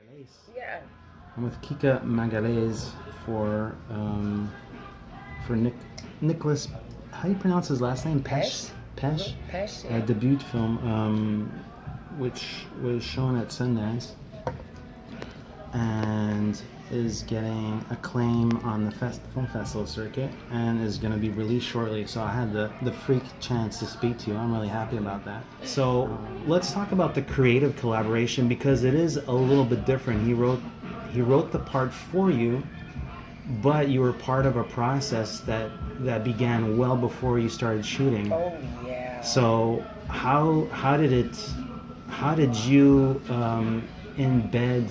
Magalhães. Yeah. I'm with Kika Magalhães for Nicholas. How do you pronounce his last name? Pesh. Pesh. Pesh. A Yeah. debut film, which was shown at Sundance and is getting acclaim on the film festival circuit and is going to be released shortly. So I had the freak chance to speak to you. I'm really happy about that. So let's talk about the creative collaboration, because it is a little bit different. He wrote the part for you, but you were part of a process that began well before you started shooting. Oh yeah. So how did you embed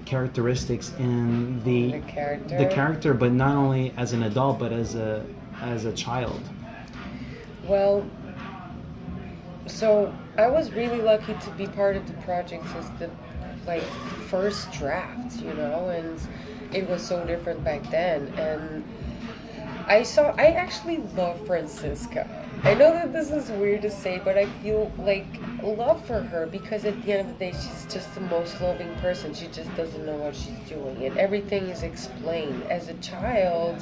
characteristics in the character, but not only as an adult but as a child? Well, so I was really lucky to be part of the project as the first draft, and it was so different back then. And I actually love Francisca. I know that this is weird to say, but I feel love for her, because at the end of the day, she's just the most loving person. She just doesn't know what she's doing, and everything is explained. As a child,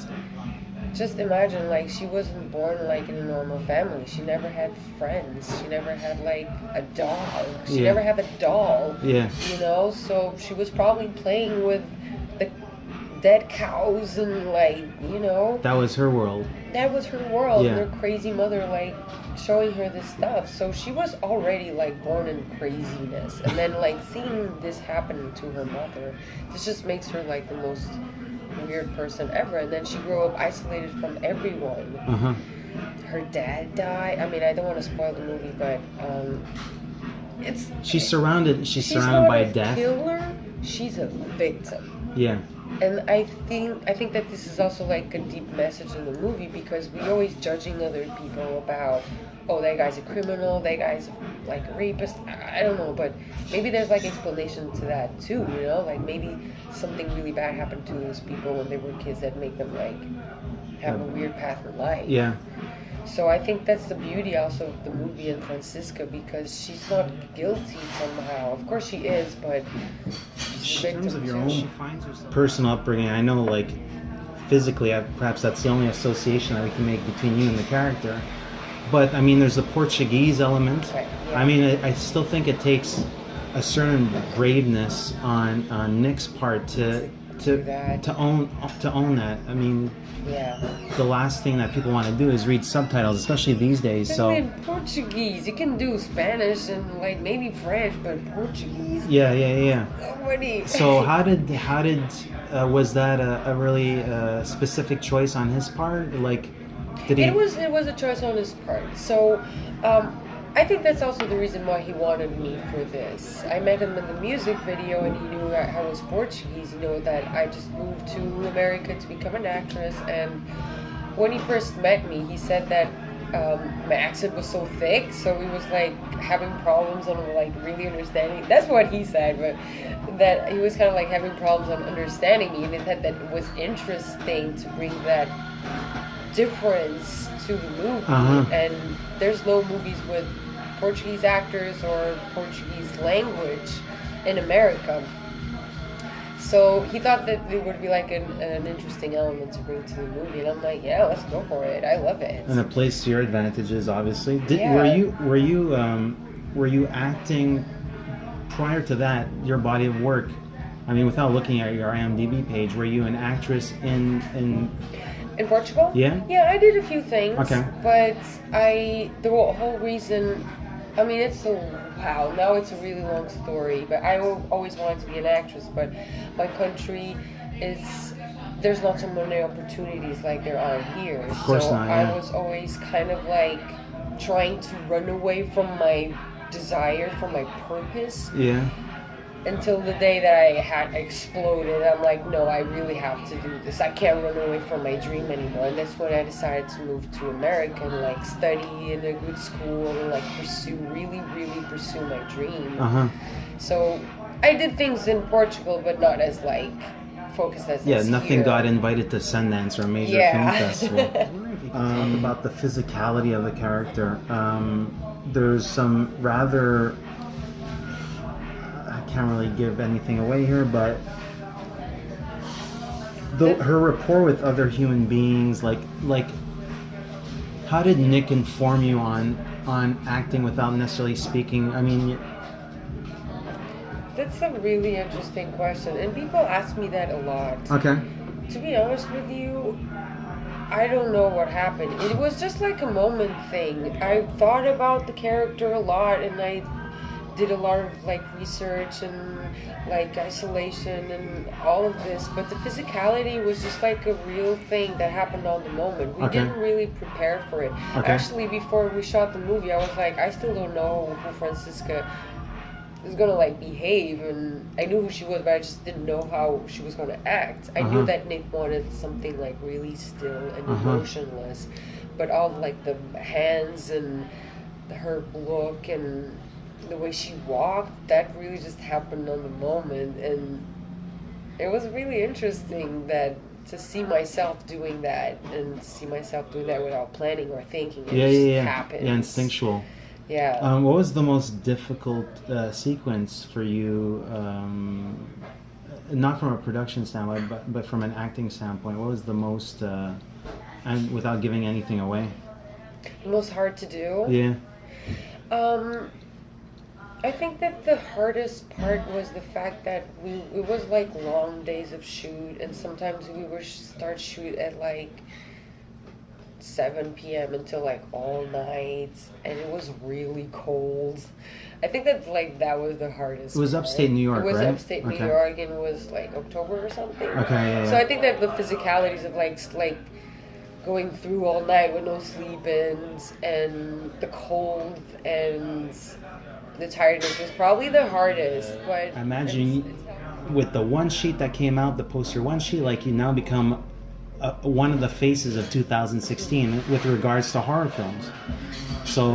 just imagine, she wasn't born in a normal family. She never had friends. She never had a dog. She never had a doll. Yeah. So she was probably playing with the dead cows and That was her world. That was her world. Yeah. And her crazy mother showing her this stuff. So she was already born in craziness, and then seeing this happen to her mother, this just makes her the most weird person ever. And then she grew up isolated from everyone. Uh-huh. Her dad died. I mean, I don't want to spoil the movie, but she's surrounded not by a death. Killer. She's a victim. Yeah. And I think that this is also a deep message in the movie, because we always judging other people about, oh, that guy's a criminal, that guy's a rapist. I don't know, but maybe there's explanation to that too, maybe something really bad happened to those people when they were kids that make them have a weird path in life. Yeah. So I think that's the beauty also of the movie and Francisca, because she's not guilty somehow. Of course she is, but she's a In terms victim of your too. own personal upbringing, I know physically, perhaps that's the only association that we can make between you and the character. But I mean, there's the Portuguese element. Right, yeah. I mean, I still think it takes a certain braveness on Nick's part to own that. I mean, Yeah. the last thing that people want to do is read subtitles, especially these days. So in Portuguese, you can do Spanish and maybe French, but Portuguese. yeah. Nobody. So how did was that a really specific choice on his part? Did he? It was a choice on his part. So, I think that's also the reason why he wanted me for this. I met him in the music video, and he knew that I was Portuguese. That I just moved to America to become an actress. And when he first met me, he said that my accent was so thick, so he was having problems on really understanding. That's what he said, but that he was kind of having problems on understanding me. And he said that it was interesting to bring that difference to the movie. Uh-huh. And there's no movies with Portuguese actors or Portuguese language in America. So he thought that it would be an interesting element to bring to the movie, and I'm yeah, let's go for it. I love it. And it plays to your advantages, obviously. Yeah. Were you acting prior to that? Your body of work. I mean, without looking at your IMDb page, were you an actress in In Portugal? Yeah? Yeah, I did a few things. Okay. But the whole reason, I mean, now it's a really long story, but I always wanted to be an actress, but my country there's not so many opportunities like there are here. Of course so not, yeah. I was always kind of trying to run away from my desire, from my purpose. Yeah. Until the day that I had exploded. I'm no, I really have to do this. I can't run away from my dream anymore. And that's when I decided to move to America and study in a good school and really pursue my dream. Uh-huh. So I did things in Portugal, but not as focused as this nothing here. got invited to Sundance or a major film festival. I was wondering if you could talk about the physicality of the character. There's some rather can't really give anything away here, but her rapport with other human beings, like how did Nick inform you on acting without necessarily speaking? I mean, That's a really interesting question, and people ask me that a lot. okay. To be honest with you, I don't know what happened. It was just like a moment thing. I thought about the character a lot, and I did a lot of like research and like isolation and all of this, but the physicality was just like a real thing that happened on the moment. We Okay. didn't really prepare for it. Okay. Actually, before we shot the movie, I was like, I still don't know who Francisca is gonna like behave, and I knew who she was, but I just didn't know how she was gonna act. I knew that Nick wanted something like really still and emotionless, but all like the hands and her look and the way she walked, that really just happened on the moment, and it was really interesting that to see myself doing that and see myself doing that without planning or thinking. It just happens. Yeah, instinctual. Yeah. What was the most difficult sequence for you, not from a production standpoint, but from an acting standpoint? What was the most, and without giving anything away? Most hard to do? Yeah. I think that the hardest part was the fact that it was like long days of shoot, and sometimes we would start shoot at like 7 p.m. until like all night, and it was really cold. I think that like that was the hardest. It was upstate New York, right? It was right? upstate New York, and it was like October or something. Okay. Yeah, So I think that the physicalities of like going through all night with no sleep-ins and the cold and the tiredness was probably the hardest. But I imagine with the one sheet that came out, the poster one sheet, like you now become one of the faces of 2016 with regards to horror films. So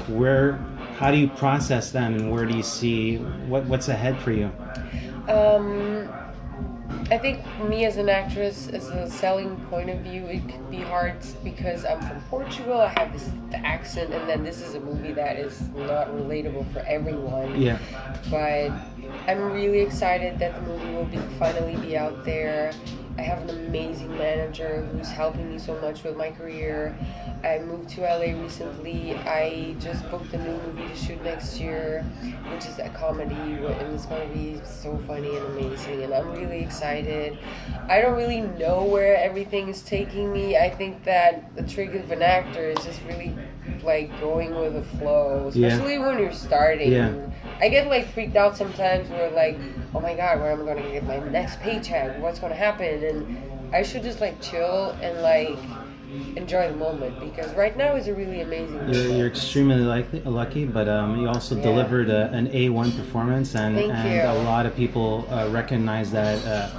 where, how do you process them, and where do you see what's ahead for you? I think for me as an actress, as a selling point of view, it could be hard because I'm from Portugal. I have this accent, and then this is a movie that is not relatable for everyone. Yeah. But I'm really excited that the movie will finally be out there. I have an amazing manager who's helping me so much with my career. I moved to LA recently. I just booked a new movie to shoot next year, which is a comedy, and it's going to be so funny and amazing, and I'm really excited. I don't really know where everything is taking me. I think that the trick of an actor is just really like going with the flow, especially when you're starting. Yeah. I get like freaked out sometimes where like, oh my god, where am I going to get my next paycheck? What's going to happen? And I should just like chill and like enjoy the moment, because right now is a really amazing moment. You're extremely lucky, but you also delivered an A1 performance, and a lot of people recognize that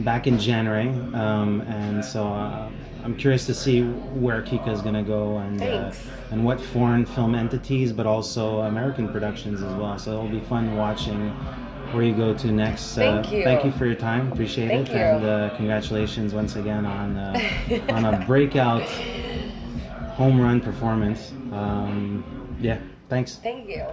back in January, and so I'm curious to see where Kika is going to go, and what foreign film entities, but also American productions as well. So it'll be fun watching where you go to next. Thank you. Thank you for your time. Appreciate it. You. And congratulations once again on a breakout home run performance. Yeah, thanks. Thank you.